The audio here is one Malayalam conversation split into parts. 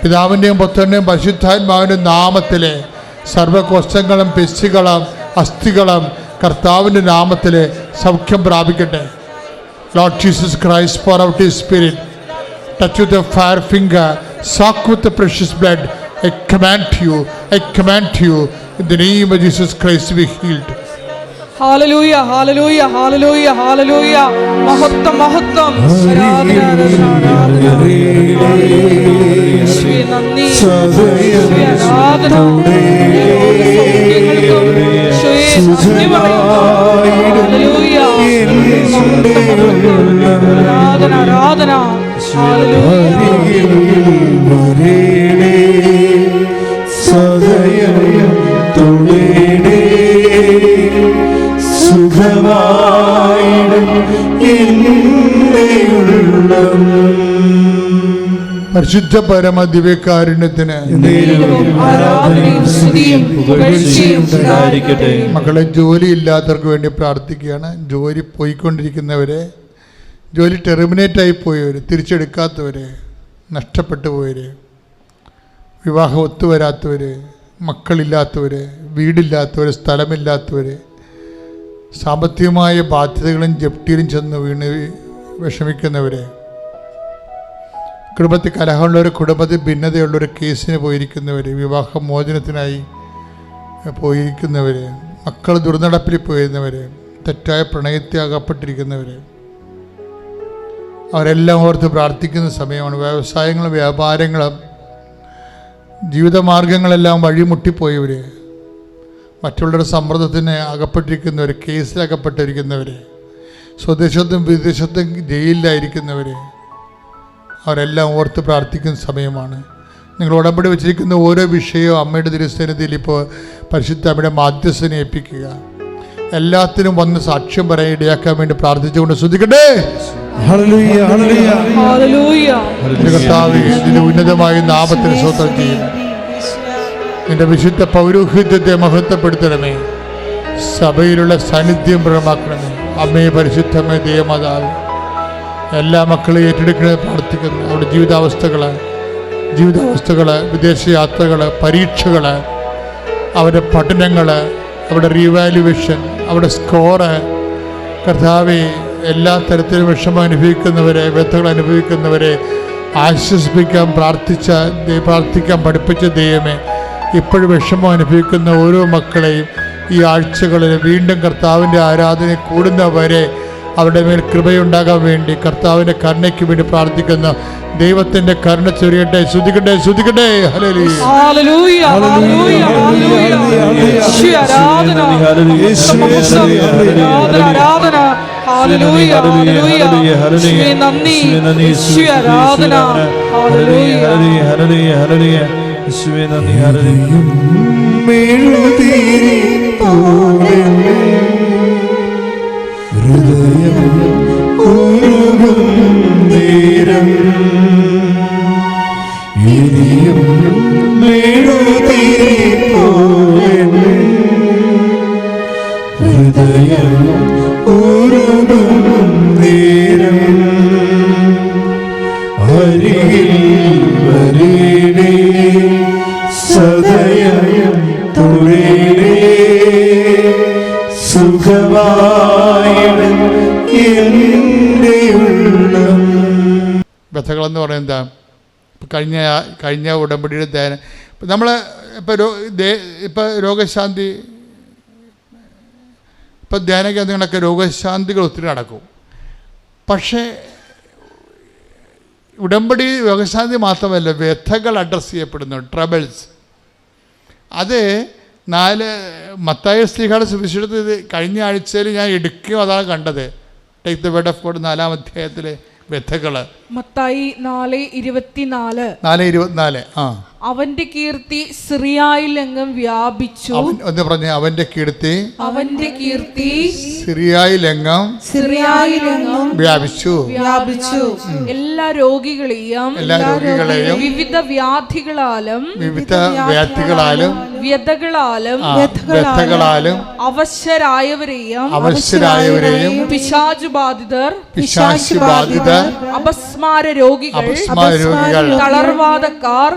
പിതാവിൻ്റെയും പുത്രൻ്റെയും പരിശുദ്ധാത്മാവിൻ്റെയും നാമത്തിലെ സർവ്വകോശങ്ങളും പെശികളും അസ്ഥികളും കർത്താവിൻ്റെ നാമത്തിലെ സൗഖ്യം പ്രാപിക്കട്ടെ. Lord Jesus Christ, pour out His Spirit, touch with the fire finger, soak with the precious blood. I command you, in the name of Jesus Christ, be healed. Hallelujah, hallelujah, hallelujah, hallelujah. Mahottam, mahottam. Shri Nandi, Shri Aradhana, Shri Hallelujah. Aradhana, Aradhana. പരിശുദ്ധ പരമ ദിവ്യകാരുണ്യത്തിന് മക്കളെ, ജോലി ഇല്ലാത്തവർക്ക് വേണ്ടി പ്രാർത്ഥിക്കുകയാണ്. ജോലി പോയിക്കൊണ്ടിരിക്കുന്നവരെ, ജോലി ടെർമിനേറ്റായി പോയവർ, തിരിച്ചെടുക്കാത്തവർ, നഷ്ടപ്പെട്ടു പോയവർ, വിവാഹം ഒത്തുവരാത്തവർ, മക്കളില്ലാത്തവർ, വീടില്ലാത്തവർ, സ്ഥലമില്ലാത്തവർ, സാമ്പത്തികമായ ബാധ്യതകളും ജപ്തിയിലും ചെന്ന് വീണ് വിഷമിക്കുന്നവർ, കുടുംബത്തിൽ കലഹമുള്ളവർ, കുടുംബത്തിൽ ഭിന്നതയുള്ളവർ, കേസിന് പോയിരിക്കുന്നവർ, വിവാഹമോചനത്തിനായി പോയിരിക്കുന്നവർ, മക്കൾ ദുർനടപ്പിൽ പോയിരുന്നവർ, തെറ്റായ പ്രണയത്തെ അകപ്പെട്ടിരിക്കുന്നവർ, അവരെല്ലാം ഓർത്ത് പ്രാർത്ഥിക്കുന്ന സമയമാണ്. വ്യവസായങ്ങളും വ്യാപാരങ്ങളും ജീവിതമാർഗങ്ങളെല്ലാം വഴിമുട്ടിപ്പോയവർ, മറ്റുള്ളവരുടെ സമ്മർദ്ദത്തിന് അകപ്പെട്ടിരിക്കുന്നവർ, കേസിലകപ്പെട്ടിരിക്കുന്നവർ, സ്വദേശത്തും വിദേശത്തും ജയിലിലായിരിക്കുന്നവർ, അവരെല്ലാം ഓർത്ത് പ്രാർത്ഥിക്കുന്ന സമയമാണ്. നിങ്ങൾ ഉടമ്പടി വെച്ചിരിക്കുന്ന ഓരോ വിഷയവും അമ്മയുടെ തിരുസന്നിധിയിൽ ഇപ്പോൾ പരിശുദ്ധ അമ്മയുടെ മാധ്യസ്ഥനെ ഏൽപ്പിക്കുക. എല്ലാത്തിനും വന്ന് സാക്ഷ്യം പറയാൻ ഇടയാക്കാൻ വേണ്ടി പ്രാർത്ഥിച്ചുകൊണ്ട് ശ്രദ്ധിക്കട്ടെ. ഇതിന്റെ ഉന്നതമായ നാമത്തിന് സ്വന്തം ചെയ്യും. നിന്റെ വിശുദ്ധ പൗരോഹിത്യത്തെ മഹത്വപ്പെടുത്തണമേ. സഭയിലുള്ള സാന്നിധ്യം പ്രകടമാക്കണമേ. അമ്മയെ പരിശുദ്ധമേ ദൈവമാതാവ് എല്ലാ മക്കളെയും ഏറ്റെടുക്കണേ പ്രാർത്ഥിക്കുന്നു. അവരുടെ ജീവിതാവസ്ഥകൾ, വിദേശയാത്രകൾ, പരീക്ഷകൾ, അവരുടെ പഠനങ്ങൾ, അവരുടെ റീവാലുവേഷൻ, അവരുടെ സ്കോറ്, കർത്താവെ എല്ലാ തരത്തിലും വിഷമം അനുഭവിക്കുന്നവരെ, വ്യഥകൾ അനുഭവിക്കുന്നവരെ ആശ്വസിപ്പിക്കാൻ പ്രാർത്ഥിക്കാൻ പഠിപ്പിച്ച ദൈവമേ, ഇപ്പോഴും വിഷമം അനുഭവിക്കുന്ന ഓരോ മക്കളെയും ഈ ആഴ്ചകളിൽ വീണ്ടും കർത്താവിൻ്റെ ആരാധന കൂടുന്നവരെ അവരുടെ മേൽ കൃപയുണ്ടാകാൻ വേണ്ടി കർത്താവിൻ്റെ കരുണയ്ക്ക് വേണ്ടി പ്രാർത്ഥിക്കുന്ന ദൈവത്തിൻ്റെ കരുണ ചൊരിയട്ടെ. ശ്രുതിക്കട്ടെ, ശ്രുതിക്കട്ടെ. ഹൃദയം ഉരുകും നേരം ഇനിയും മെഴുതിരിപ്പോൻ ഹൃദയം ഉരുകും നേരം അരികിൽ വരേണേ സദയം തുഴേണേ വ്യഥകളെന്ന് പറയുന്നത് എന്താ? കഴിഞ്ഞ ഉടമ്പടിയുടെ ധ്യാനം നമ്മൾ ഇപ്പോൾ രോഗശാന്തി, ഇപ്പോൾ ധ്യാന കേന്ദ്രങ്ങളൊക്കെ രോഗശാന്തികൾ ഒത്തിരി നടക്കും. പക്ഷേ ഉടമ്പടി രോഗശാന്തി മാത്രമല്ല, വ്യഥകൾ അഡ്രസ്സ് ചെയ്യപ്പെടുന്നു, ട്രബിൾസ്. അത് 4 മത്തായി ശ്ലീഹയുടെ സുവിശേഷത്തിൽ കഴിഞ്ഞ ആഴ്ചയിൽ ഞാൻ എടുക്കുകയും അതാണ് കണ്ടത്. Take the word of God 4-ാം അധ്യായത്തിലെ വ്യഥകൾ. മത്തായി 4:24. അവന്റെ കീർത്തി സിറിയായിലെങ്ങും വ്യാപിച്ചു. എന്ന് പറഞ്ഞ അവന്റെ കീർത്തി സിറിയായിലെങ്ങും വ്യാപിച്ചു. എല്ലാ രോഗികളെയും വിവിധ വ്യാധികളാലും വ്യതകളാലും അവശരായവരെയും പിശാചുബാധിതർ അപസ്മാര രോഗികൾ തളർവാദക്കാർ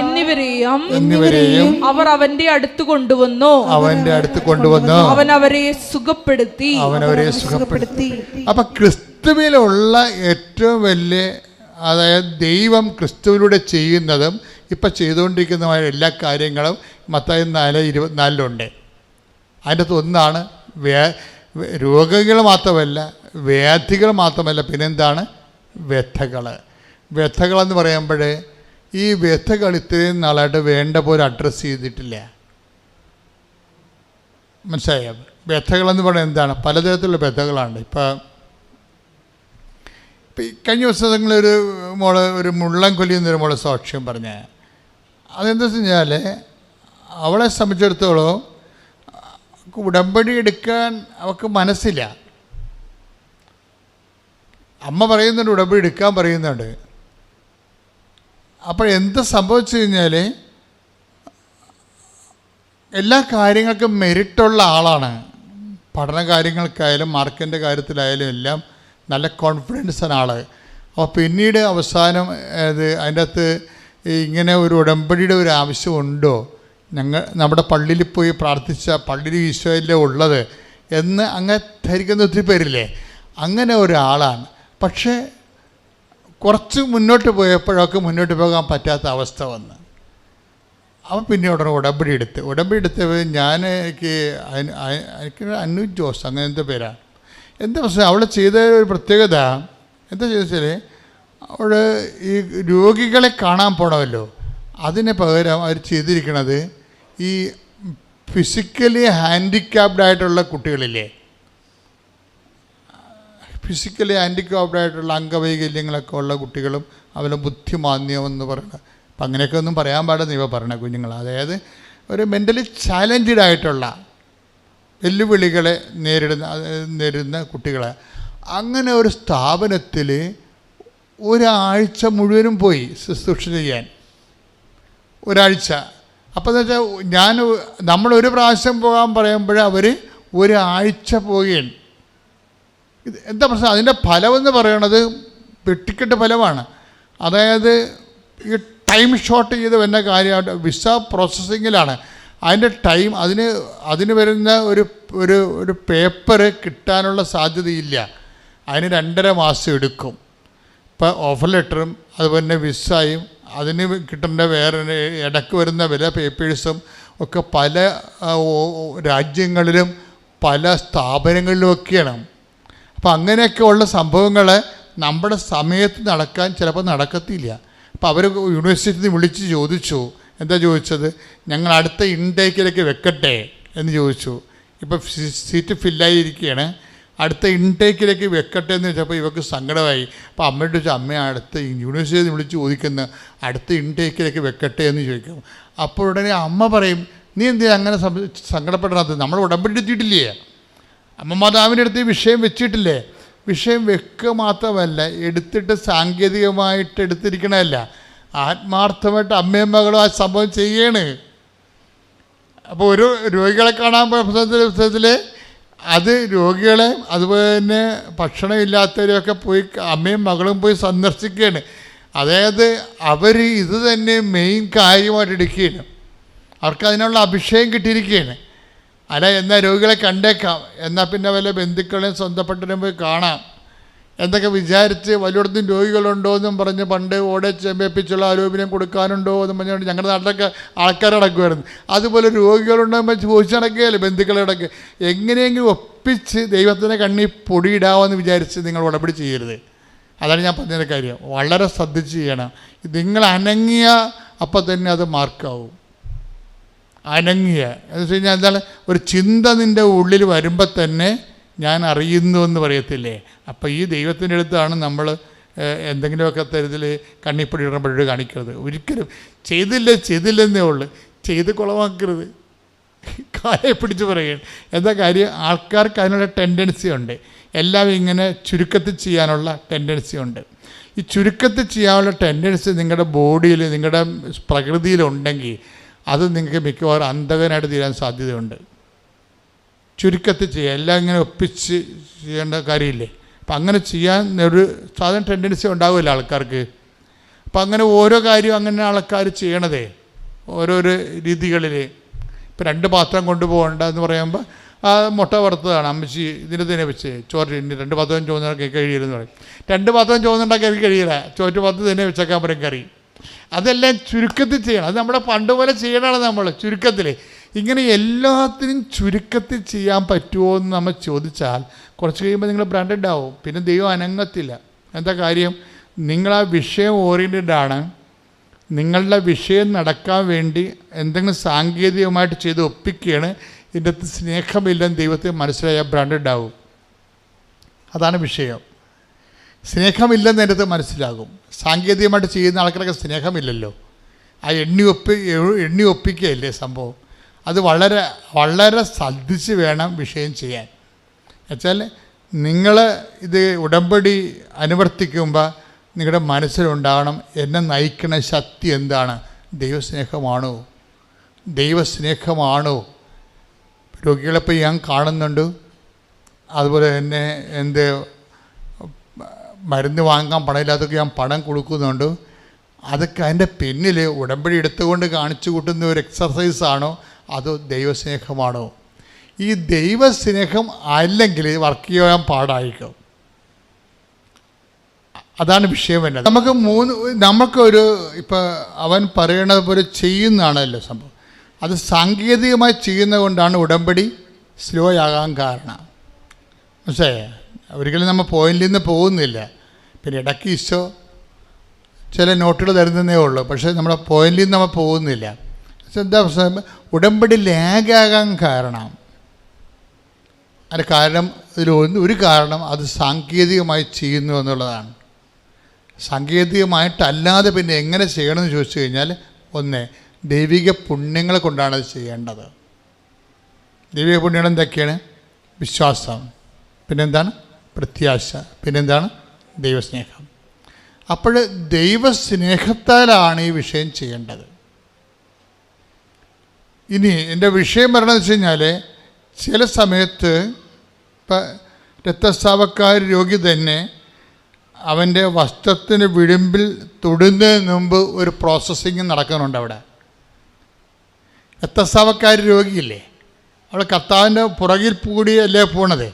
എന്നിവരെയും അവർ അവന്റെ അടുത്ത് കൊണ്ടുവന്നു. അവൻ അവരെ സുഖപ്പെടുത്തി. അപ്പൊ ക്രിസ്തുവിലുള്ള ഏറ്റവും വലിയ, അതായത് ദൈവം ക്രിസ്തുവിലൂടെ ചെയ്യുന്നതും ഇപ്പം ചെയ്തുകൊണ്ടിരിക്കുന്നതുമായ എല്ലാ കാര്യങ്ങളും മത്തായി 4:24 അതിൻ്റെ അകത്ത് ഒന്നാണ് രോഗികൾ മാത്രമല്ല, വ്യാധികൾ മാത്രമല്ല, പിന്നെന്താണ് വ്യഥകളെന്ന് പറയുമ്പോൾ ഈ വ്യഥകൾ ഇത്രയും നാളായിട്ട് വേണ്ട പോലെ അഡ്രസ്സ് ചെയ്തിട്ടില്ല. മനസ്സിലായോ? വ്യഥകളെന്ന് പറയുന്നത് എന്താണ്? പലതരത്തിലുള്ള വ്യഥകളാണ്. ഇപ്പം കഴിഞ്ഞ ദിവസങ്ങളൊരു ഒരു മുള്ളംകൊല്ലി എന്നൊരു മോളെ സാക്ഷ്യം പറഞ്ഞ, അതെന്താ വെച്ച് കഴിഞ്ഞാൽ അവളെ സംബന്ധിച്ചിടത്തോളം ഉടമ്പടി എടുക്കാൻ അവൾക്ക് മനസ്സില്ല. അമ്മ പറയുന്നുണ്ട്, ഉടമ്പടി എടുക്കാൻ പറയുന്നുണ്ട്. അപ്പോൾ എന്ത് സംഭവിച്ചു കഴിഞ്ഞാൽ എല്ലാ കാര്യങ്ങൾക്കും മെറിറ്റുള്ള ആളാണ്. പഠന കാര്യങ്ങൾക്കായാലും മാർക്കിൻ്റെ കാര്യത്തിലായാലും എല്ലാം നല്ല കോൺഫിഡൻസാണ് ആൾ. അപ്പോൾ പിന്നീട് അവസാനം അതിൻ്റെ അകത്ത് ഇങ്ങനെ ഒരു ഉടമ്പടിയുടെ ഒരു ആവശ്യമുണ്ടോ, നമ്മുടെ പള്ളിയിൽ പോയി പ്രാർത്ഥിച്ച പള്ളിയിൽ ഈശോയിലെ ഉള്ളത് എന്ന് അങ്ങനെ ധരിക്കുന്ന ഒത്തിരി പേരില്ലേ, അങ്ങനെ ഒരാളാണ്. പക്ഷേ കുറച്ച് മുന്നോട്ട് പോയപ്പോഴൊക്കെ മുന്നോട്ട് പോകാൻ പറ്റാത്ത അവസ്ഥ വന്ന് അവൻ പിന്നെ ഉടനെ ഉടമ്പടി എടുത്തപ്പോൾ എനിക്ക് അന്നു ജോസ് അങ്ങനത്തെ പേരാണ്. എന്താ പ്രശ്നം? അവൾ ചെയ്ത ഒരു പ്രത്യേകത എന്താ ചോദിച്ചാൽ, അവൾ ഈ രോഗികളെ കാണാൻ പോകണമല്ലോ, അതിന് പകരം അവർ ചെയ്തിരിക്കണത് ഈ ഫിസിക്കലി ഹാൻഡിക്യാപ്ഡായിട്ടുള്ള കുട്ടികളില്ലേ, ഫിസിക്കലി ഹാൻഡിക്യാപ്ഡായിട്ടുള്ള അംഗവൈകല്യങ്ങളൊക്കെ ഉള്ള കുട്ടികളും അവരുടെ ബുദ്ധിമാന്ദ്യം എന്ന് പറയുന്നത്, അപ്പം അങ്ങനെയൊക്കെ ഒന്നും പറയാൻ പാടില്ല ഇവ പറയണ കുഞ്ഞുങ്ങൾ, അതായത് ഒരു മെൻ്റലി ചാലഞ്ചഡ് ആയിട്ടുള്ള വെല്ലുവിളികളെ നേരിടുന്ന കുട്ടികളെ, അങ്ങനെ ഒരു സ്ഥാപനത്തിൽ ഒരാഴ്ച മുഴുവനും പോയി ശുശ്രൂഷ ചെയ്യാൻ, ഒരാഴ്ച. അപ്പോൾ എന്ന് വെച്ചാൽ നമ്മളൊരു പ്രാവശ്യം പോകാൻ പറയുമ്പോൾ അവർ ഒരാഴ്ച പോവുകയാണ്. ഇത് എന്താ പ്രശ്നം? അതിൻ്റെ ഫലമെന്ന് പറയണത് വെട്ടിക്കെട്ട് ഫലമാണ്. അതായത് ഈ ടൈം ഷോർട്ട് ചെയ്ത് വരുന്ന കാര്യമായിട്ട് വിസ പ്രോസസ്സിങ്ങിലാണ് അതിൻ്റെ ടൈം. അതിന് വരുന്ന ഒരു പേപ്പർ കിട്ടാനുള്ള സാധ്യതയില്ല. അതിന് 2.5 മാസം എടുക്കും. ഇപ്പോൾ ഓഫർ ലെറ്ററും അതുപോലെ തന്നെ വിസയും അതിന് കിട്ടേണ്ട വേറെ ഇടയ്ക്ക് വരുന്ന വില പേപ്പേഴ്സും ഒക്കെ പല രാജ്യങ്ങളിലും പല സ്ഥാപനങ്ങളിലുമൊക്കെയാണ്. അപ്പോൾ അങ്ങനെയൊക്കെ ഉള്ള സംഭവങ്ങൾ നമ്മുടെ സമയത്ത് നടക്കാൻ ചിലപ്പോൾ നടക്കത്തില്ല. അപ്പോൾ അവർ യൂണിവേഴ്സിറ്റിയിൽ നിന്ന് വിളിച്ച് ചോദിച്ചു. എന്താ ചോദിച്ചത്? ഞങ്ങൾ അടുത്ത ഇൻടേക്കിലേക്ക് വെക്കട്ടെ എന്ന് ചോദിച്ചു. ഇപ്പോൾ സീറ്റ് ഫില്ലായിരിക്കുകയാണ്, അടുത്ത ഇൻടേക്കിലേക്ക് വെക്കട്ടെ എന്ന് വെച്ചപ്പോൾ ഇവർക്ക് സങ്കടമായി. അപ്പോൾ അമ്മയോട് ചോദിച്ചു, അമ്മ അടുത്ത യൂണിവേഴ്സിറ്റിയിൽ നിന്ന് വിളിച്ച് ചോദിക്കുന്ന അടുത്ത ഇൻടേക്കിലേക്ക് വെക്കട്ടെ എന്ന് ചോദിക്കും. അപ്പോൾ ഉടനെ അമ്മ പറയും, നീ എന്തിനാ അങ്ങനെ സങ്കടപ്പെടണത്? നമ്മൾ ഉടമ്പടി എടുത്തിട്ടില്ലേ? അമ്മ മാതാവിൻ്റെ അടുത്ത് ഈ വിഷയം വെച്ചിട്ടില്ലേ? വിഷയം വെക്കുക മാത്രമല്ല, എടുത്തിട്ട് സാങ്കേതികമായിട്ട് എടുത്തിരിക്കണമല്ല, ആത്മാർത്ഥമായിട്ട് അമ്മയും മകളും ആ സംഭവം ചെയ്യാണ്. അപ്പോൾ ഒരു രോഗികളെ കാണാൻ പുസ്തകത്തിൽ അത് രോഗികളെ അതുപോലെ തന്നെ ഭക്ഷണമില്ലാത്തവരെയൊക്കെ പോയി അമ്മയും മകളും പോയി സന്ദർശിക്കുകയാണ്. അതായത് അവർ ഇത് തന്നെ മെയിൻ കാര്യമായിട്ട് എടുക്കുകയാണ്. അവർക്ക് അതിനുള്ള അഭിഷേകം കിട്ടിയിരിക്കുകയാണ്. അല്ല, എന്നാൽ രോഗികളെ കണ്ടേക്കാം, എന്നാൽ പിന്നെ വല്ല ബന്ധുക്കളെയും സ്വന്തപ്പെട്ടവരെയും പോയി കാണാം എന്തൊക്കെ വിചാരിച്ച് വല്ലയിടത്തും രോഗികളുണ്ടോ എന്നും പറഞ്ഞ് പണ്ട് ഓടെ ചെമ്പേപ്പിച്ചുള്ള ആരോഗ്യം കൊടുക്കാനുണ്ടോ എന്നും പറഞ്ഞുകൊണ്ട് ഞങ്ങളുടെ നാട്ടിലൊക്കെ ആൾക്കാർ നടക്കുമായിരുന്നു. അതുപോലെ രോഗികളുണ്ടോ എന്ന് ചോദിച്ച് നടക്കുകയല്ലേ ബന്ധുക്കളോടൊക്കെ. എങ്ങനെയെങ്കിലും ഒപ്പിച്ച് ദൈവത്തിൻ്റെ കണ്ണി പൊടിയിടാമെന്ന് വിചാരിച്ച് നിങ്ങൾ ഉടമ്പടി ചെയ്യരുത്. അതാണ് ഞാൻ പറഞ്ഞതിൻ്റെ കാര്യം. വളരെ ശ്രദ്ധിച്ച് ചെയ്യണം. നിങ്ങൾ അനങ്ങിയ അപ്പം തന്നെ അത് മാർക്കാവും. അനങ്ങിയ എന്ന് വെച്ച് കഴിഞ്ഞാൽ എന്താണ്, ഒരു ചിന്ത നിൻ്റെ ഉള്ളിൽ വരുമ്പോൾ തന്നെ ഞാൻ അറിയുന്നു എന്ന് പറയത്തില്ലേ. അപ്പോൾ ഈ ദൈവത്തിൻ്റെ അടുത്താണ് നമ്മൾ എന്തെങ്കിലുമൊക്കെ തരത്തിൽ കണ്ണിപ്പൊടി ഇടുമ്പോഴേ കാണിക്കരുത്. ഒരിക്കലും ചെയ്തില്ലെന്നേ ഉള്ളൂ, ചെയ്ത് കുളമാക്കരുത്. കാലെ പിടിച്ച് പറയുകയാണ്. എന്താ കാര്യം, ആൾക്കാർക്ക് അതിനുള്ള ടെൻഡൻസി ഉണ്ട്. എല്ലാം ഇങ്ങനെ ചുരുക്കത്തിൽ ചെയ്യാനുള്ള ടെൻഡൻസി ഉണ്ട്. ഈ ചുരുക്കത്തിൽ ചെയ്യാനുള്ള ടെൻഡൻസി നിങ്ങളുടെ ബോഡിയിൽ, നിങ്ങളുടെ പ്രകൃതിയിലുണ്ടെങ്കിൽ അത് നിങ്ങൾക്ക് മിക്കവാറും അന്ധകനായിട്ട് തീരാൻ സാധ്യതയുണ്ട്. ചുരുക്കത്തിൽ ചെയ്യുക, എല്ലാം ഇങ്ങനെ ഒപ്പിച്ച് ചെയ്യേണ്ട കാര്യമില്ലേ. അപ്പം അങ്ങനെ ചെയ്യാൻ ഒരു സാധാരണ ടെൻഡൻസി ഉണ്ടാവില്ല ആൾക്കാർക്ക്. അപ്പം അങ്ങനെ ഓരോ കാര്യവും അങ്ങനെ ആൾക്കാർ ചെയ്യണതേ ഓരോരോ രീതികളിൽ. ഇപ്പം 2 പാത്രം കൊണ്ടുപോകണ്ട എന്ന് പറയുമ്പോൾ ആ മുട്ട വറുത്തതാണ്, അമ്മച്ചി ഇതിന് തന്നെ വെച്ച് ചോറ് 2 പാത്രം ചോദിച്ചാൽ കഴിയില്ലെന്ന് പറയും. 2 പാത്രം ചോദിച്ചുണ്ടാക്കി എനിക്ക് കഴിയില്ല, ചോറ്റ് പാത്രം തന്നെ വെച്ചേക്കാൻ പറയും കറി. അതെല്ലാം ചുരുക്കത്തിൽ ചെയ്യണം. അത് നമ്മുടെ പണ്ട് പോലെ ചെയ്യണമാണ് നമ്മൾ ചുരുക്കത്തിൽ. ഇങ്ങനെ എല്ലാത്തിനും ചുരുക്കത്തിൽ ചെയ്യാൻ പറ്റുമോ എന്ന് നമ്മൾ ചോദിച്ചാൽ കുറച്ച് കഴിയുമ്പോൾ നിങ്ങൾ ബ്രാൻഡഡ് ആവും. പിന്നെ ദൈവം അനങ്ങത്തില്ല. എന്താ കാര്യം, നിങ്ങളാ വിഷയം ഓറിയൻറ്റഡാണ്. നിങ്ങളുടെ വിഷയം നടക്കാൻ വേണ്ടി എന്തെങ്കിലും സാങ്കേതികമായിട്ട് ചെയ്ത് ഒപ്പിക്കുകയാണ്. ഇതിൻ്റെ അകത്ത് സ്നേഹമില്ലെന്ന് ദൈവത്തെ മനസ്സിലായാൽ ബ്രാൻഡഡ് ആവും. അതാണ് വിഷയം. സ്നേഹമില്ലെന്ന് എൻ്റെ അടുത്ത് മനസ്സിലാകും. സാങ്കേതികമായിട്ട് ചെയ്യുന്ന ആൾക്കാരൊക്കെ സ്നേഹമില്ലല്ലോ. ആ എണ്ണി ഒപ്പിക്കുകയല്ലേ സംഭവം. അത് വളരെ വളരെ ശ്രദ്ധിച്ച് വേണം വിഷയം ചെയ്യാൻ. എന്നുവെച്ചാൽ നിങ്ങൾ ഇത് ഉടമ്പടി അനുവർത്തിക്കുമ്പോൾ നിങ്ങളുടെ മനസ്സിലുണ്ടാകണം, എന്നെ നയിക്കുന്ന ശക്തി എന്താണ്? ദൈവസ്നേഹമാണോ? ദൈവസ്നേഹമാണോ? രോഗികളെപ്പോൾ ഞാൻ കാണുന്നുണ്ട്. അതുപോലെ തന്നെ മരുന്ന് വാങ്ങാൻ പണമില്ലാത്തൊക്കെ ഞാൻ പണം കൊടുക്കുന്നുണ്ട്. അതൊക്കെ അതിൻ്റെ പിന്നിൽ ഉടമ്പടി എടുത്തുകൊണ്ട് കാണിച്ചു കൂട്ടുന്ന ഒരു എക്സർസൈസാണോ അതോ ദൈവസ്നേഹമാണോ? ഈ ദൈവസ്നേഹം അല്ലെങ്കിൽ വർക്ക് ചെയ്യാൻ പാടായിരിക്കും. അതാണ് വിഷയം വരുന്നത്. നമുക്കൊരു ഇപ്പോൾ അവൻ പറയണത് പോലെ ചെയ്യുന്നതാണല്ലോ സംഭവം. അത് സാങ്കേതികമായി ചെയ്യുന്നത് കൊണ്ടാണ് ഉടമ്പടി സ്ലോ ആകാൻ കാരണം. പക്ഷേ ഒരിക്കലും നമ്മൾ പോയിന്റിൽ നിന്ന് പോകുന്നില്ല. പിന്നെ ഇടയ്ക്ക് ഈശോ ചില നോട്ടുകൾ തരുന്നതേ ഉള്ളൂ. പക്ഷേ നമ്മുടെ പോയിന്റിൽ നിന്ന് നമ്മൾ പോകുന്നില്ല. എന്താ പ്രശ്നം, ഉടമ്പടി ലാഗാകാൻ കാരണം. അതിന് കാരണം ഒരു കാരണം അത് സാങ്കേതികമായി ചെയ്യുന്നു എന്നുള്ളതാണ്. സാങ്കേതികമായിട്ടല്ലാതെ പിന്നെ എങ്ങനെ ചെയ്യണമെന്ന് ചോദിച്ചു കഴിഞ്ഞാൽ, ഒന്ന് ദൈവിക പുണ്യങ്ങൾ കൊണ്ടാണ് അത് ചെയ്യേണ്ടത്. ദൈവിക പുണ്യങ്ങൾ എന്തൊക്കെയാണ്? വിശ്വാസം, പിന്നെന്താണ്? പ്രത്യാശ, പിന്നെന്താണ്? ദൈവസ്നേഹം. അപ്പോൾ ദൈവസ്നേഹത്താലാണ് ഈ വിഷയം ചെയ്യേണ്ടത്. ഇനി എൻ്റെ വിഷയം പറയണമെന്ന് വെച്ച് കഴിഞ്ഞാൽ, ചില സമയത്ത് ഇപ്പം രക്തസ്രാവക്കാർ രോഗി തന്നെ അവൻ്റെ വസ്ത്രത്തിന് വിളിമ്പിൽ തൊടുന്നതിന് മുമ്പ് ഒരു പ്രോസസ്സിങ് നടക്കുന്നുണ്ട്. അവിടെ രക്തസ്രാവക്കാർ രോഗിയില്ലേ, അവൾ കർത്താവിൻ്റെ പുറകിൽ കൂടിയല്ലേ പോണത്.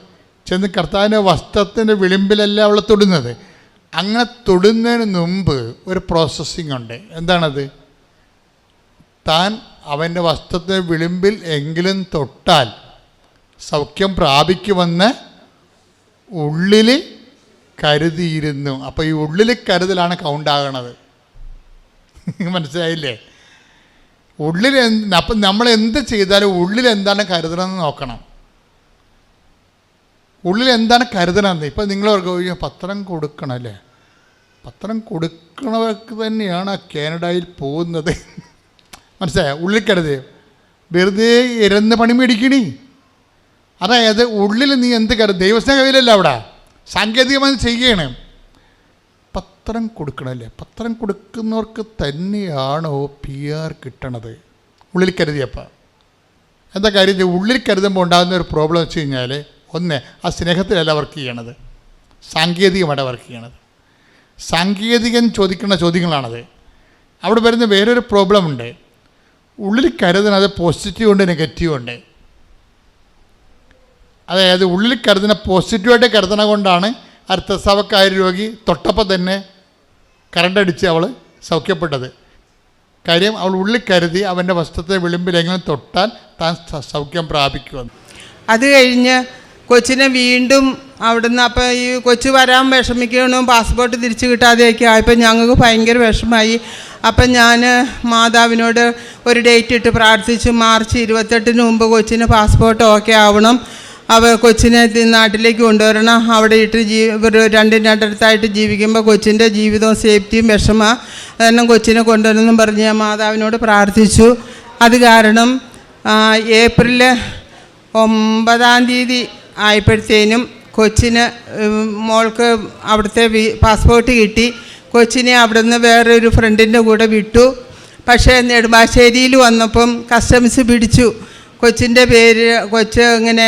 ചെന്ന് കർത്താവിൻ്റെ വസ്ത്രത്തിൻ്റെ വിളിമ്പിലല്ല അവൾ തൊടുന്നത്. അങ്ങനെ തൊടുന്നതിന് മുമ്പ് ഒരു പ്രോസസ്സിങ് ഉണ്ട്. എന്താണത്? താൻ അവൻ്റെ വസ്ത്രത്തിൻ്റെ വിളിമ്പിൽ എങ്കിലും തൊട്ടാൽ സൗഖ്യം പ്രാപിക്കുമെന്ന് ഉള്ളിൽ കരുതിയിരുന്നു. അപ്പോൾ ഈ ഉള്ളിൽ കരുതലാണ് കൗണ്ടാകണത്. മനസ്സിലായില്ലേ? ഉള്ളിൽ അപ്പം നമ്മൾ എന്ത് ചെയ്താലും ഉള്ളിൽ എന്താണ് കരുതണമെന്ന് നോക്കണം. ഉള്ളിൽ എന്താണ് കരുതണമെന്ന്. ഇപ്പം നിങ്ങൾ പത്രം കൊടുക്കണമല്ലേ, പത്രം കൊടുക്കണവർക്ക് തന്നെയാണ് കാനഡയിൽ പോകുന്നത്. മനസ്സിലായോ? ഉള്ളിൽ കരുതേ, വെറുതെ ഇരന്ന് പണി മേടിക്കണി. അതായത് ഉള്ളിൽ നീ എന്ത് ദൈവസ്നേഹമില്ലല്ലോ അവിടെ, സാങ്കേതികമായി ചെയ്യുകയാണ്. പത്രം കൊടുക്കണമല്ലേ, പത്രം കൊടുക്കുന്നവർക്ക് തന്നെയാണോ PR കിട്ടണത്? ഉള്ളിൽ കരുതിയപ്പോൾ എന്താ കാര്യം? ഉള്ളിൽ കരുതുമ്പോൾ ഉണ്ടാകുന്ന ഒരു പ്രോബ്ലം വെച്ച് കഴിഞ്ഞാൽ, ഒന്ന് ആ സ്നേഹത്തിലല്ല വർക്ക് ചെയ്യണത്, സാങ്കേതികമായിട്ട് വർക്ക് ചെയ്യണത്. സാങ്കേതികൻ ചോദിക്കുന്ന ചോദ്യങ്ങളാണത്. അവിടെ വരുന്ന വേറൊരു പ്രോബ്ലം ഉണ്ട്. ഉള്ളിൽ കരുതുന്നത് പോസിറ്റീവ് ഉണ്ട്, നെഗറ്റീവ് ഉണ്ട്. അതായത് ഉള്ളിൽ കരുതുന്ന പോസിറ്റീവായിട്ട് കരുതണ കൊണ്ടാണ് രക്തസ്രാവക്കായ രോഗി തൊട്ടപ്പം തന്നെ കറണ്ടടിച്ച് അവൾ സൗഖ്യപ്പെട്ടത്. കാര്യം അവൾ ഉള്ളിൽ കരുതി അവൻ്റെ വസ്ത്രത്തെ വിളിമ്പിലെങ്കിലും തൊട്ടാൽ താൻ സൗഖ്യം പ്രാപിക്കുമെന്ന്. അത് കഴിഞ്ഞ് കൊച്ചിനെ വീണ്ടും അവിടുന്ന്, അപ്പോൾ ഈ കൊച്ചു വരാൻ വിഷമിക്കണം, പാസ്പോർട്ട് തിരിച്ചു കിട്ടാതെയൊക്കെ ആയപ്പോൾ ഞങ്ങൾക്ക് ഭയങ്കര വിഷമമായി. അപ്പം ഞാൻ മാതാവിനോട് ഒരു ഡേറ്റ് ഇട്ട് പ്രാർത്ഥിച്ചു, മാർച്ച് 28 മുമ്പ് കൊച്ചിന് പാസ്പോർട്ട് ഓക്കെ ആവണം, കൊച്ചിനെ നാട്ടിലേക്ക് കൊണ്ടുവരണം, അവിടെ ഇട്ട് ഇവർ രണ്ടിനടുത്തായിട്ട് ജീവിക്കുമ്പോൾ കൊച്ചിൻ്റെ ജീവിതവും സേഫ്റ്റിയും വിഷമമാണ്, കാരണം കൊച്ചിനെ കൊണ്ടുവരണമെന്നും പറഞ്ഞ് ഞാൻ മാതാവിനോട് പ്രാർത്ഥിച്ചു. അത് കാരണം ഏപ്രിൽ 9 ആയപ്പോഴത്തേനും കൊച്ചിന് മോൾക്ക് അവിടുത്തെ പാസ്പോർട്ട് കിട്ടി. കൊച്ചിനെ അവിടുന്ന് വേറൊരു ഫ്രണ്ടിൻ്റെ കൂടെ വിട്ടു. പക്ഷേ നെടുമ്പാശ്ശേരിയിൽ വന്നപ്പം കസ്റ്റംസ് പിടിച്ചു. കൊച്ചിൻ്റെ പേര്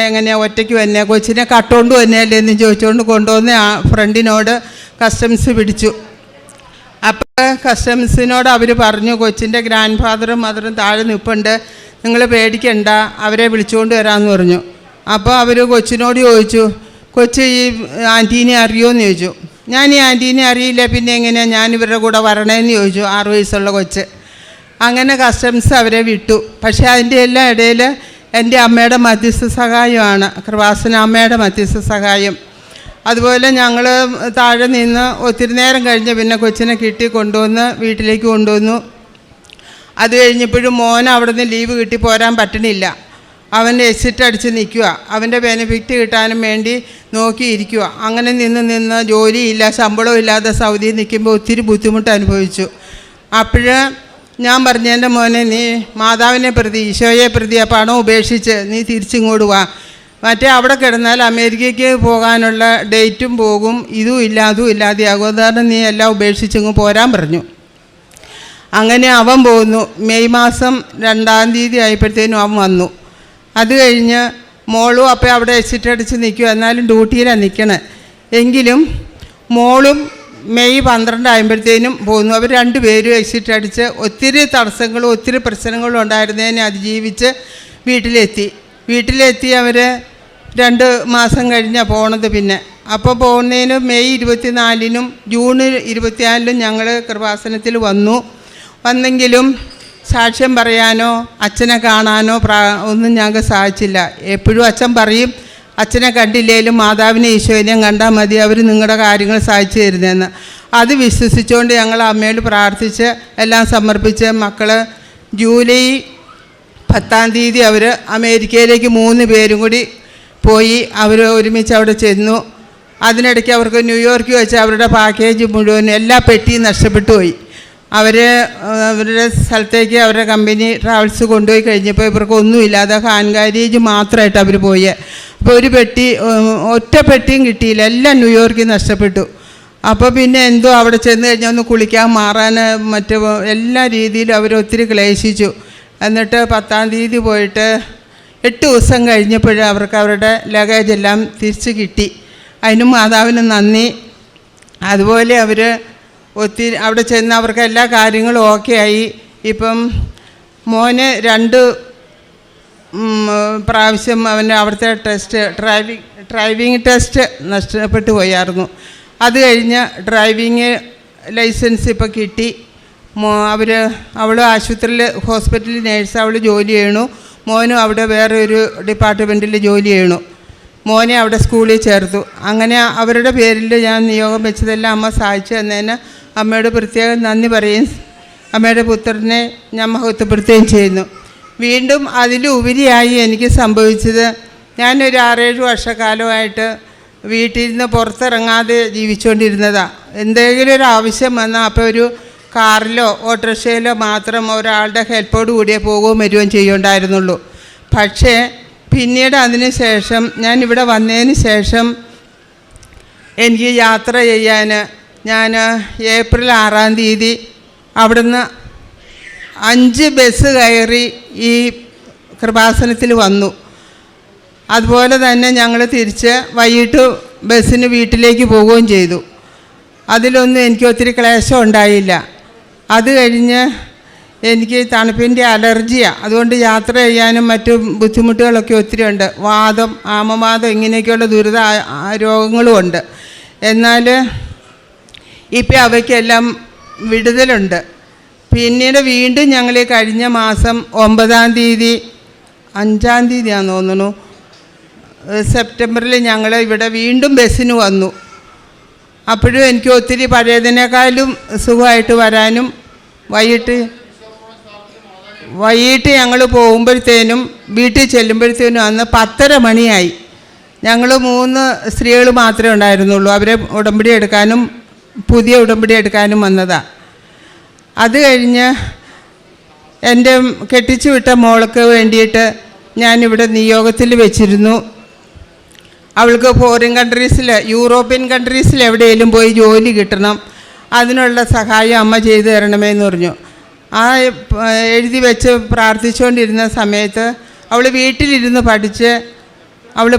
എങ്ങനെ ഒറ്റയ്ക്ക് വന്നെ, കൊച്ചിനെ കട്ടുകൊണ്ട് വന്നെയല്ലേ എന്ന് ചോദിച്ചുകൊണ്ട് കൊണ്ടുവന്ന ആ ഫ്രണ്ടിനോട് കസ്റ്റംസ് പിടിച്ചു. അപ്പോൾ കസ്റ്റംസിനോട് അവർ പറഞ്ഞു, കൊച്ചിൻ്റെ ഗ്രാൻഡ് ഫാദറും മദറും താഴെ നിൽപ്പുണ്ട്, നിങ്ങൾ പേടിക്കണ്ട, അവരെ വിളിച്ചുകൊണ്ട് വരാമെന്ന് പറഞ്ഞു. അപ്പോൾ അവർ കൊച്ചിനോട് ചോദിച്ചു, കൊച്ച് ഈ ആൻറ്റീനെ അറിയുമോയെന്ന് ചോദിച്ചു. ഞാൻ ഈ ആൻറ്റീനെ അറിയില്ല, പിന്നെ എങ്ങനെയാണ് ഞാൻ ഇവരുടെ കൂടെ വരണേന്ന് ചോദിച്ചു. 6 വയസ്സുള്ള കൊച്ച്. അങ്ങനെ കസ്റ്റംസ് അവരെ വിട്ടു. പക്ഷേ അതിൻ്റെ എല്ലാം ഇടയിൽ എൻ്റെ അമ്മയുടെ മധ്യസ്ഥ സഹായമാണ്, കൃപാസന അമ്മയുടെ മധ്യസ്ഥ സഹായം. അതുപോലെ ഞങ്ങൾ താഴെ നിന്ന് ഒത്തിരി നേരം കഴിഞ്ഞ് പിന്നെ കൊച്ചിനെ കിട്ടി കൊണ്ടുവന്ന് വീട്ടിലേക്ക് കൊണ്ടുവന്നു. അത് കഴിഞ്ഞപ്പോഴും മോൻ അവിടെ നിന്ന് ലീവ് കിട്ടി പോരാൻ പറ്റണില്ല. അവൻ എക്സിറ്റ് അടിച്ച് നിൽക്കുക, അവൻ്റെ ബെനിഫിറ്റ് കിട്ടാനും വേണ്ടി നോക്കിയിരിക്കുക. അങ്ങനെ നിന്ന് ജോലിയില്ല, ശമ്പളവും ഇല്ലാതെ സൗദിയിൽ നിൽക്കുമ്പോൾ ഒത്തിരി ബുദ്ധിമുട്ട് അനുഭവിച്ചു. അപ്പോൾ ഞാൻ പറഞ്ഞു, എൻ്റെ മോനെ, നീ മാതാവിനെ പ്രതി, ഈശോയെ പ്രതി ആ പണം ഉപേക്ഷിച്ച് നീ തിരിച്ചിങ്ങോട്ട് വാ, മറ്റേ അവിടെ കിടന്നാൽ അമേരിക്കയ്ക്ക് പോകാനുള്ള ഡേറ്റും പോകും, ഇതും ഇല്ല അതും ഇല്ലാതെയാകും, അതുകാരണം നീ എല്ലാം ഉപേക്ഷിച്ചിങ്ങ് പോരാൻ പറഞ്ഞു. അങ്ങനെ അവൻ പോന്നു. മെയ് മാസം 2 ആയപ്പോഴത്തേനും അവൻ വന്നു. അത് കഴിഞ്ഞ് മോളും അപ്പം അവിടെ എക്സിറ്റ് അടിച്ച് നിൽക്കുക, എന്നാലും ഡ്യൂട്ടിയിലാണ് നിൽക്കണേ. എങ്കിലും മോളും മെയ് 12 ആയപ്പോഴത്തേനും പോന്നു. അവർ 2 പേരും എക്സിറ്റ് അടിച്ച് ഒത്തിരി തടസ്സങ്ങളും ഒത്തിരി പ്രശ്നങ്ങളും ഉണ്ടായിരുന്നതിനെ അതിജീവിച്ച് വീട്ടിലെത്തി അവർ 2 മാസം കഴിഞ്ഞാണ് പോണത്. പിന്നെ അപ്പോൾ പോകുന്നതിന് മെയ് 24 ജൂൺ 24 ഞങ്ങൾ കൃപാസനത്തിൽ വന്നെങ്കിലും സാക്ഷ്യം പറയാനോ അച്ഛനെ കാണാനോ ഒന്നും ഞങ്ങൾക്ക് സാധിച്ചില്ല. എപ്പോഴും അച്ഛൻ പറയും, അച്ഛനെ കണ്ടില്ലേലും മാതാവിനെ ഈശോനെയും കണ്ടാൽ മതി, അവർ നിങ്ങളുടെ കാര്യങ്ങൾ സാധിച്ചു തരുന്നതെന്ന്. അത് വിശ്വസിച്ചുകൊണ്ട് ഞങ്ങൾ അമ്മയോട് പ്രാർത്ഥിച്ച് എല്ലാം സമർപ്പിച്ച് മക്കൾ ജൂലൈ 10 അവർ അമേരിക്കയിലേക്ക് 3 പേരും കൂടി പോയി. അവർ ഒരുമിച്ച് അവിടെ ചെന്നു. അതിനിടയ്ക്ക് അവർക്ക് ന്യൂയോർക്കിൽ വെച്ച് അവരുടെ പാക്കേജ് മുഴുവൻ എല്ലാ പെട്ടിയും നഷ്ടപ്പെട്ടു പോയി. അവരുടെ സ്ഥലത്തേക്ക് അവരുടെ കമ്പനി ട്രാവൽസ് കൊണ്ടുപോയി കഴിഞ്ഞപ്പോൾ ഇവർക്ക് ഒന്നുമില്ലാതെ ഹാൻഗാരേജ് മാത്രമായിട്ട് അവർ പോയി. അപ്പോൾ ഒറ്റ പെട്ടിയും കിട്ടിയില്ല, എല്ലാം ന്യൂയോർക്കിൽ നഷ്ടപ്പെട്ടു. അപ്പോൾ പിന്നെ എന്തോ അവിടെ ചെന്ന് കഴിഞ്ഞാൽ ഒന്ന് കുളിക്കാൻ മാറാൻ മറ്റ് എല്ലാ രീതിയിലും അവർ ഒത്തിരി ക്ലേശിച്ചു. എന്നിട്ട് 10 പോയിട്ട് 8 ദിവസം കഴിഞ്ഞപ്പോഴും അവർക്ക് അവരുടെ ലഗേജെല്ലാം തിരിച്ച് കിട്ടി. അതിനും മാതാവിന് നന്ദി. അതുപോലെ അവർ ഒത്തിരി അവിടെ ചെന്ന് അവർക്ക് എല്ലാ കാര്യങ്ങളും ഓക്കെ ആയി. ഇപ്പം മോന് 2 പ്രാവശ്യം അവൻ്റെ അവിടുത്തെ ഡ്രൈവിംഗ് ടെസ്റ്റ് നഷ്ടപ്പെട്ടു പോയായിരുന്നു. അത് കഴിഞ്ഞ് ഡ്രൈവിങ് ലൈസൻസ് ഇപ്പോൾ കിട്ടി. അവൾ ആശുപത്രിയിൽ ഹോസ്പിറ്റലിൽ നേഴ്സ്, അവൾ ജോലി ചെയ്യണു. മോനും അവിടെ വേറെ ഒരു ഡിപ്പാർട്ട്മെൻറ്റിൽ ജോലി ചെയ്യണു. മോനെ അവിടെ സ്കൂളിൽ ചേർത്തു. അങ്ങനെ അവരുടെ പേരിൽ ഞാൻ നിയോഗം വെച്ചതെല്ലാം അമ്മ സഹായിച്ചു തന്നതിന് അമ്മയോട് പ്രത്യേകം നന്ദി പറയും. അമ്മയുടെ പുത്രനെ ഞാൻ മഹത്വപ്പെടുത്തുകയും ചെയ്യുന്നു. വീണ്ടും അതിലുപരിയായി എനിക്ക് സംഭവിച്ചത്, ഞാനൊരു 6-7 വർഷക്കാലമായിട്ട് വീട്ടിൽ നിന്ന് പുറത്തിറങ്ങാതെ ജീവിച്ചുകൊണ്ടിരുന്നതാണ്. എന്തെങ്കിലും ഒരു ആവശ്യം വന്നാൽ അപ്പോൾ ഒരു കാറിലോ ഓട്ടോറിക്ഷയിലോ മാത്രം ഒരാളുടെ ഹെൽപ്പോട് കൂടിയേ പോകുകയും വരികയും ചെയ്യുണ്ടായിരുന്നുള്ളൂ. പക്ഷേ പിന്നീട് അതിന് ശേഷം ഞാനിവിടെ വന്നതിന് ശേഷം എനിക്ക് യാത്ര ചെയ്യാൻ ഞാൻ ഏപ്രിൽ 6 അവിടുന്ന് 5 ബസ് കയറി ഈ കൃപാസനത്തിൽ വന്നു. അതുപോലെ തന്നെ ഞങ്ങൾ തിരിച്ച് വൈകിട്ട് ബസ്സിന് വീട്ടിലേക്ക് പോവുകയും ചെയ്തു. അതിലൊന്നും എനിക്ക് ഒത്തിരി ക്ലേശം ഉണ്ടായില്ല. അത് കഴിഞ്ഞ് എനിക്ക് തണുപ്പിൻ്റെ അലർജിയാണ്, അതുകൊണ്ട് യാത്ര ചെയ്യാനും മറ്റു ബുദ്ധിമുട്ടുകളൊക്കെ ഒത്തിരി ഉണ്ട്. വാദം, ആമവാദം ഇങ്ങനെയൊക്കെയുള്ള രോഗങ്ങളും ഉണ്ട്. എന്നാൽ ഇപ്പം അവയ്ക്കെല്ലാം വിടുതലുണ്ട്. പിന്നീട് വീണ്ടും ഞങ്ങൾ കഴിഞ്ഞ മാസം 9 5 തോന്നുന്നു, സെപ്റ്റംബറിൽ ഞങ്ങൾ ഇവിടെ വീണ്ടും ബസ്സിന് വന്നു. അപ്പോഴും എനിക്ക് ഒത്തിരി പഴയതിനേക്കാളും സുഖമായിട്ട് വരാനും വൈകിട്ട് ഞങ്ങൾ പോകുമ്പോഴത്തേനും വീട്ടിൽ ചെല്ലുമ്പോഴത്തേനും അന്ന് 10:30 മണിയായി. ഞങ്ങൾ 3 സ്ത്രീകൾ മാത്രമേ ഉണ്ടായിരുന്നുള്ളൂ. അവരെ ഉടമ്പടി എടുക്കാനും പുതിയ ഉടമ്പടി എടുക്കാനും വന്നതാണ്. അത് കഴിഞ്ഞ് എൻ്റെ കെട്ടിച്ചു വിട്ട മോൾക്ക് വേണ്ടിയിട്ട് ഞാനിവിടെ നിയോഗത്തിൽ വെച്ചിരുന്നു. അവൾക്ക് ഫോറിൻ കൺട്രീസിൽ, യൂറോപ്യൻ കൺട്രീസിൽ എവിടെയെങ്കിലും പോയി ജോലി കിട്ടണം, അതിനുള്ള സഹായം അമ്മ ചെയ്തു തരണമെന്ന് പറഞ്ഞു. ആ എഴുതി വെച്ച് പ്രാർത്ഥിച്ചുകൊണ്ടിരുന്ന സമയത്ത് അവൾ വീട്ടിലിരുന്ന് പഠിച്ച് അവൾ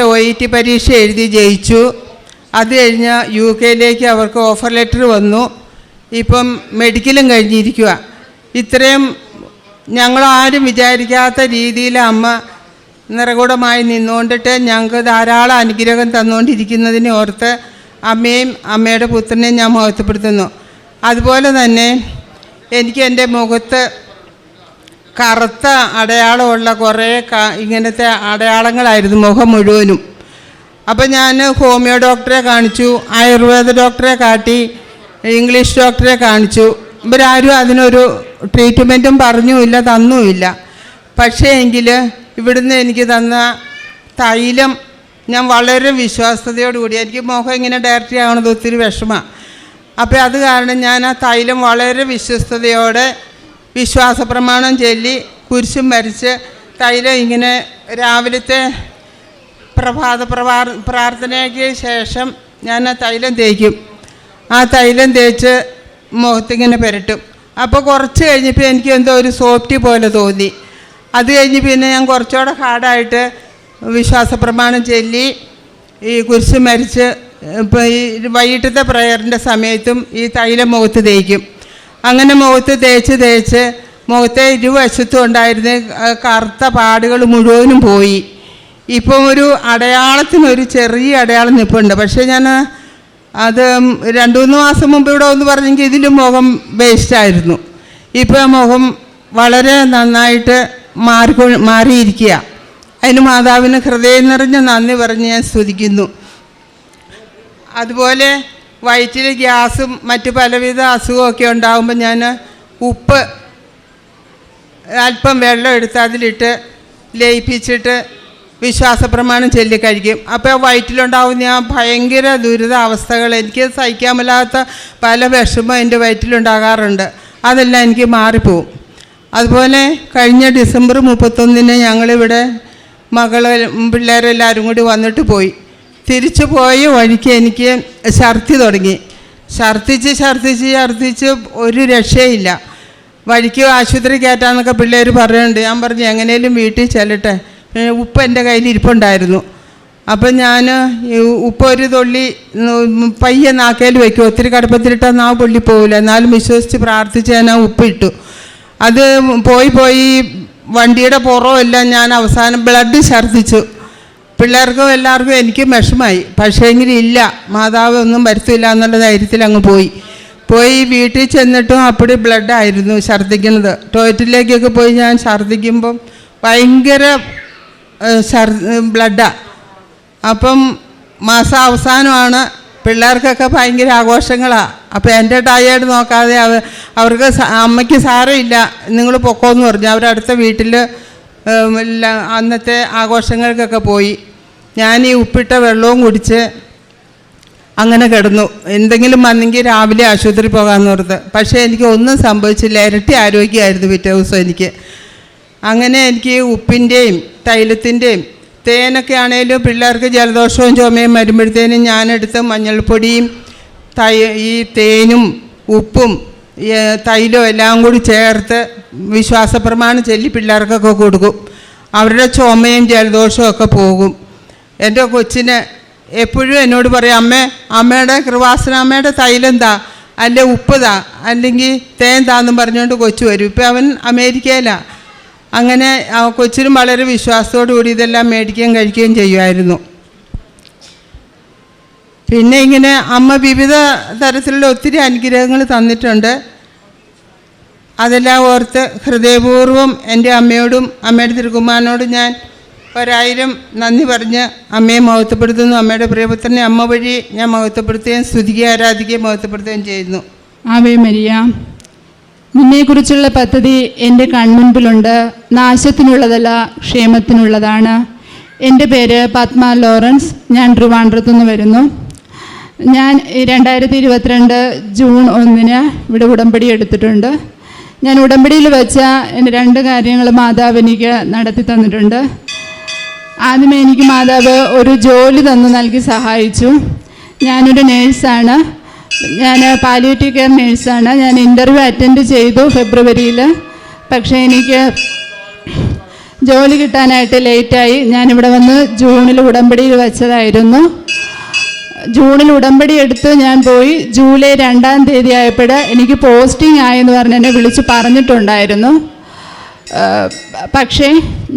OET പരീക്ഷ എഴുതി ജയിച്ചു. അത് കഴിഞ്ഞ് UK അവർക്ക് ഓഫർ ലെറ്റർ വന്നു. ഇപ്പം മെഡിക്കലും കഴിഞ്ഞിരിക്കുക. ഇത്രയും ഞങ്ങളാരും വിചാരിക്കാത്ത രീതിയിൽ അമ്മ നിറകൂടമായി നിന്നുകൊണ്ടിട്ട് ഞങ്ങൾക്ക് ധാരാളം അനുഗ്രഹം തന്നുകൊണ്ടിരിക്കുന്നതിനെ ഓർത്ത് അമ്മയും അമ്മയുടെ പുത്രനെയും ഞാൻ മഹത്വപ്പെടുത്തുന്നു. അതുപോലെ തന്നെ എനിക്ക് എൻ്റെ മുഖത്ത് കറുത്ത അടയാളമുള്ള കുറേ ഇങ്ങനത്തെ അടയാളങ്ങളായിരുന്നു മുഖം മുഴുവനും. അപ്പം ഞാൻ ഹോമിയോ ഡോക്ടറെ കാണിച്ചു, ആയുർവേദ ഡോക്ടറെ കാട്ടി, ഇംഗ്ലീഷ് ഡോക്ടറെ കാണിച്ചു. ഇവരാരും അതിനൊരു ട്രീറ്റ്മെൻറ്റും പറഞ്ഞുമില്ല, തന്നുമില്ല. പക്ഷേ എങ്കിൽ ഇവിടുന്ന് എനിക്ക് തന്ന തൈലം ഞാൻ വളരെ വിശ്വാസ്യതയോടുകൂടി, എനിക്ക് മുഖം ഇങ്ങനെ ഡയറക്റ്റ് ആവണത് ഒത്തിരി വിഷമമാണ്. അപ്പോൾ അത് കാരണം ഞാൻ ആ തൈലം വളരെ വിശ്വസ്തയോടെ വിശ്വാസപ്രമാണം ചൊല്ലി കുരിശും വരച്ച് തൈലം ഇങ്ങനെ രാവിലത്തെ പ്രഭാത പ്രാർത്ഥനയ്ക്ക് ശേഷം ഞാൻ ആ തൈലം തേക്കും. ആ തൈലം തേച്ച് മുഖത്തിങ്ങനെ പുരട്ടും. അപ്പോൾ കുറച്ച് കഴിഞ്ഞപ്പോൾ എനിക്ക് എന്തോ ഒരു സോഫ്റ്റ് പോലെ തോന്നി. അത് കഴിഞ്ഞ് പിന്നെ ഞാൻ കുറച്ചുകൂടെ ഹാർഡായിട്ട് വിശ്വാസപ്രമാണം ചൊല്ലി ഈ കുരിശ് മരിച്ച് ഇപ്പോൾ ഈ വൈകിട്ടത്തെ പ്രയറിൻ്റെ സമയത്തും ഈ തൈലം മുഖത്ത് തേക്കും. അങ്ങനെ മുഖത്ത് തേച്ച് മുഖത്തെ ഇരുവശത്തും ഉണ്ടായിരുന്ന കറുത്ത പാടുകൾ മുഴുവനും പോയി. ഇപ്പം ഒരു അടയാളത്തിനൊരു ചെറിയ അടയാളം നിൽപ്പുണ്ട്. പക്ഷേ ഞാൻ അത് 2-3 മാസം മുമ്പ് ഇവിടെ ഒന്ന് പറഞ്ഞെങ്കിൽ ഇതിലും മുഖം വേസ്റ്റായിരുന്നു. ഇപ്പോൾ മുഖം വളരെ നന്നായിട്ട് മാറിയിരിക്കുക. അതിന് മാതാവിന് ഹൃദയം നിറഞ്ഞ നന്ദി പറഞ്ഞ് ഞാൻ സ്തുതിക്കുന്നു. അതുപോലെ വയറ്റിൽ ഗ്യാസും മറ്റ് പലവിധ അസുഖമൊക്കെ ഉണ്ടാകുമ്പോൾ ഞാൻ ഉപ്പ് അല്പം വെള്ളം എടുത്ത് അതിലിട്ട് ലയിപ്പിച്ചിട്ട് വിശ്വാസപ്രമാണം ചൊല്ലി കഴിക്കും. അപ്പോൾ വയറ്റിലുണ്ടാവുന്ന ആ ഭയങ്കര ദുരിതാവസ്ഥകൾ, എനിക്ക് സഹിക്കാൻ മേലാത്ത പല വിഷമം എൻ്റെ വയറ്റിലുണ്ടാകാറുണ്ട്. അതെല്ലാം എനിക്ക് മാറിപ്പോവും. അതുപോലെ കഴിഞ്ഞ ഡിസംബർ 31 ഞങ്ങളിവിടെ പിള്ളേരെല്ലാവരും കൂടി വന്നിട്ട് പോയി. തിരിച്ചു പോയ വഴിക്ക് എനിക്ക് ഛർദി തുടങ്ങി. ഛർദിച്ച് ഒരു രക്ഷയില്ല. വഴിക്ക് ആശുപത്രി കയറ്റാന്നൊക്കെ പിള്ളേർ പറയുന്നുണ്ട്. ഞാൻ പറഞ്ഞു എങ്ങനെയും വീട്ടിൽ ചെല്ലട്ടെ. ഉപ്പ് എൻ്റെ കയ്യിൽ ഇരിപ്പുണ്ടായിരുന്നു. അപ്പം ഞാൻ ഉപ്പ് ഒരു തുള്ളി പയ്യെ നാക്കയിൽ വയ്ക്കും. ഒത്തിരി കടുപ്പത്തിലിട്ടാൽ നാവ് പൊള്ളി പോവില്ല. എന്നാലും വിശ്വസിച്ച് പ്രാർത്ഥിച്ച് ഞാൻ ആ ഉപ്പിട്ടു. അത് പോയി വണ്ടിയുടെ പുറമെല്ലാം ഞാൻ അവസാനം ബ്ലഡ് ഛർദ്ദിച്ചു. പിള്ളേർക്കും എല്ലാവർക്കും എനിക്കും വിഷമായി. പക്ഷേങ്കിൽ ഇല്ല, മാതാവ് ഒന്നും വരുത്തില്ല എന്നുള്ള ധൈര്യത്തിൽ അങ്ങ് പോയി വീട്ടിൽ ചെന്നിട്ടും അപ്പടി ബ്ലഡായിരുന്നു ഛർദ്ദിക്കുന്നത്. ടോയ്ലറ്റിലേക്കൊക്കെ പോയി ഞാൻ ഛർദ്ദിക്കുമ്പം ഭയങ്കര ബ്ലഡാണ്. അപ്പം മാസം അവസാനമാണ്. പിള്ളേർക്കൊക്കെ ഭയങ്കര ആഘോഷങ്ങളാണ്. അപ്പോൾ എൻ്റെ ടയേർഡ് നോക്കാതെ അവർക്ക് അമ്മയ്ക്ക് സാരമില്ല, നിങ്ങൾ പൊക്കോന്ന് പറഞ്ഞു. അവരടുത്ത വീട്ടിൽ അന്നത്തെ ആഘോഷങ്ങൾക്കൊക്കെ പോയി. ഞാൻ ഈ ഉപ്പിട്ട വെള്ളവും കുടിച്ച് അങ്ങനെ കിടന്നു. എന്തെങ്കിലും വന്നെങ്കിൽ രാവിലെ ആശുപത്രി പോകാമെന്ന് ഓർത്ത്. പക്ഷേ എനിക്ക് ഒന്നും സംഭവിച്ചില്ല. ഇരട്ടി ആരോഗ്യമായിരുന്നു പിറ്റേ ദിവസം എനിക്ക്. അങ്ങനെ എനിക്ക് ഉപ്പിൻ്റെയും തൈലത്തിൻ്റെയും തേനൊക്കെ ആണെങ്കിലും പിള്ളേർക്ക് ജലദോഷവും ചുമയും വരുമ്പോഴത്തേനും ഞാനെടുത്ത് മഞ്ഞൾപ്പൊടിയും ഈ തേനും ഉപ്പും തൈലവും എല്ലാം കൂടി ചേർത്ത് വിശ്വാസപ്രമാണം ചൊല്ലി പിള്ളേർക്കൊക്കെ കൊടുക്കും. അവരുടെ ചുമയും ജലദോഷവും ഒക്കെ പോകും. എൻ്റെ കൊച്ചിന് എപ്പോഴും എന്നോട് പറയും, അമ്മയുടെ കൃപാസനാമ്മയുടെ തൈലം താ, അല്ലെ ഉപ്പ് താ, അല്ലെങ്കിൽ തേൻ താന്നും പറഞ്ഞുകൊണ്ട് കൊച്ചു വരും. ഇപ്പം അവൻ അമേരിക്കയിലാണ്. അങ്ങനെ കൊച്ചിനും വളരെ വിശ്വാസത്തോടു കൂടി ഇതെല്ലാം മേടിക്കുകയും കഴിക്കുകയും ചെയ്യുമായിരുന്നു. പിന്നെ ഇങ്ങനെ അമ്മ വിവിധ തരത്തിലുള്ള ഒത്തിരി അനുഗ്രഹങ്ങൾ തന്നിട്ടുണ്ട്. അതെല്ലാം ഓർത്ത് ഹൃദയപൂർവ്വം എൻ്റെ അമ്മയോടും അമ്മയുടെ തിരുക്കുമാരനോടും ഞാൻ 1000 നന്ദി പറഞ്ഞ് അമ്മയെ മഹത്വപ്പെടുത്തുന്നു. അമ്മയുടെ പ്രിയപുത്രനെ അമ്മ വഴി ഞാൻ മഹത്വപ്പെടുത്തുകയും സ്തുതിക്കുകയും ആരാധിക്കുകയും മഹത്വപ്പെടുത്തുകയും ചെയ്യുന്നു. ആവേ മരിയ, നിന്നെക്കുറിച്ചുള്ള പദ്ധതി എൻ്റെ കൺമുൻപിലുണ്ട്. നാശത്തിനുള്ളതല്ല, ക്ഷേമത്തിനുള്ളതാണ്. എൻ്റെ പേര് പത്മ ലോറൻസ്. ഞാൻ ട്രിവാൻഡ്രത്തു നിന്ന് വരുന്നു. ഞാൻ 2022 ജൂൺ 1 ഇവിടെ ഉടമ്പടി എടുത്തിട്ടുണ്ട്. ഞാൻ ഉടമ്പടിയിൽ വെച്ച എൻ്റെ 2 കാര്യങ്ങൾ മാതാവ് എനിക്ക് നടത്തി തന്നിട്ടുണ്ട്. ആദ്യമേ എനിക്ക് മാതാവ് ഒരു ജോലി നൽകി സഹായിച്ചു. ഞാനൊരു നേഴ്സാണ്. ഞാൻ പാലിയേറ്റീവ് കെയർ നേഴ്സാണ്. ഞാൻ ഇൻ്റർവ്യൂ അറ്റൻഡ് ചെയ്തു ഫെബ്രുവരിയിൽ. പക്ഷേ എനിക്ക് ജോലി കിട്ടാനായിട്ട് ലേറ്റായി. ഞാനിവിടെ വന്ന് ജൂണിൽ ഉടമ്പടിയിൽ വെച്ചതായിരുന്നു. ജൂണിൽ ഉടമ്പടി എടുത്ത് ഞാൻ പോയി. ജൂലൈ 2-ാം തീയതി ആയപ്പോൾ എനിക്ക് പോസ്റ്റിംഗ് ആയെന്ന് പറഞ്ഞ് എന്നെ വിളിച്ച് പറഞ്ഞിട്ടുണ്ടായിരുന്നു. പക്ഷേ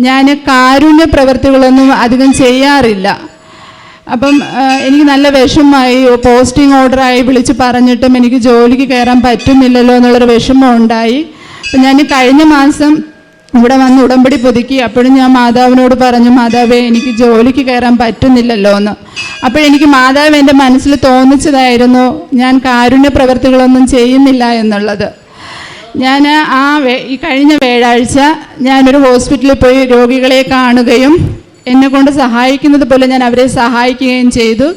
ഞാൻ കാരുണ്യ പ്രവൃത്തികളൊന്നും അധികം ചെയ്യാറില്ല. അപ്പം എനിക്ക് നല്ല വിഷമമായി. പോസ്റ്റിംഗ് ഓർഡറായി വിളിച്ച് പറഞ്ഞിട്ടും എനിക്ക് ജോലിക്ക് കയറാൻ പറ്റുന്നില്ലല്ലോ എന്നുള്ളൊരു വിഷമം ഉണ്ടായി. അപ്പം ഞാൻ കഴിഞ്ഞ മാസം ഇവിടെ വന്ന് ഉടമ്പടി പുതുക്കി. അപ്പോഴും ഞാൻ മാതാവിനോട് പറഞ്ഞു, മാതാവേ എനിക്ക് ജോലിക്ക് കയറാൻ പറ്റുന്നില്ലല്ലോ എന്ന്. അപ്പോഴെനിക്ക് മാതാവ് എൻ്റെ മനസ്സിൽ തോന്നിച്ചതായിരുന്നു ഞാൻ കാരുണ്യ പ്രവൃത്തികളൊന്നും ചെയ്യുന്നില്ല എന്നുള്ളത്. ഞാൻ ഈ കഴിഞ്ഞ വ്യാഴാഴ്ച ഞാനൊരു ഹോസ്പിറ്റലിൽ പോയി രോഗികളെ കാണുകയും എന്നെക്കൊണ്ട് സഹായിക്കുന്നത് പോലെ ഞാൻ അവരെ സഹായിക്കുകയും ചെയ്തു.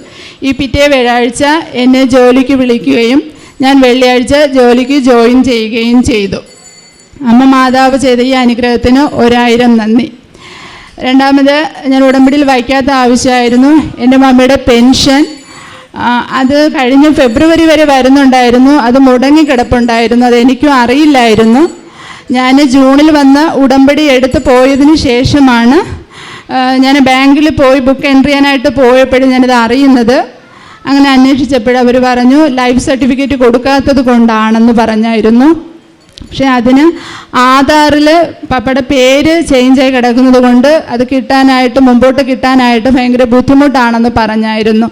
ഈ പിറ്റേ വ്യാഴാഴ്ച എന്നെ ജോലിക്ക് വിളിക്കുകയും ഞാൻ വെള്ളിയാഴ്ച ജോലിക്ക് ജോയിൻ ചെയ്യുകയും ചെയ്തു. അമ്മ മാതാവ് ചെയ്ത ഈ അനുഗ്രഹത്തിന് 1000 നന്ദി. രണ്ടാമത്, ഞാൻ ഉടമ്പടിയിൽ വയ്ക്കാത്ത ആവശ്യമായിരുന്നു എൻ്റെ മമ്മിയുടെ പെൻഷൻ. അത് കഴിഞ്ഞ ഫെബ്രുവരി വരെ വരുന്നുണ്ടായിരുന്നു. അത് മുടങ്ങിക്കിടപ്പുണ്ടായിരുന്നു. അതെനിക്കും അറിയില്ലായിരുന്നു. ഞാൻ ജൂണിൽ വന്ന് ഉടമ്പടി എടുത്ത് പോയതിന് ശേഷമാണ് ഞാൻ ബാങ്കിൽ പോയി ബുക്ക് എൻട്രി ചെയ്യാനായിട്ട് പോയപ്പോഴും ഞാനിത് അറിയുന്നത്. അങ്ങനെ അന്വേഷിച്ചപ്പോൾ അവർ പറഞ്ഞു ലൈഫ് സർട്ടിഫിക്കറ്റ് കൊടുക്കാത്തത് കൊണ്ടാണെന്ന് പറഞ്ഞായിരുന്നു. പക്ഷേ അതിന് ആധാറിൽ പപ്പയുടെ പേര് ചേഞ്ചായി കിടക്കുന്നത് കൊണ്ട് അത് കിട്ടാനായിട്ട് മുമ്പോട്ട് കിട്ടാനായിട്ട് ഭയങ്കര ബുദ്ധിമുട്ടാണെന്ന് പറഞ്ഞായിരുന്നു.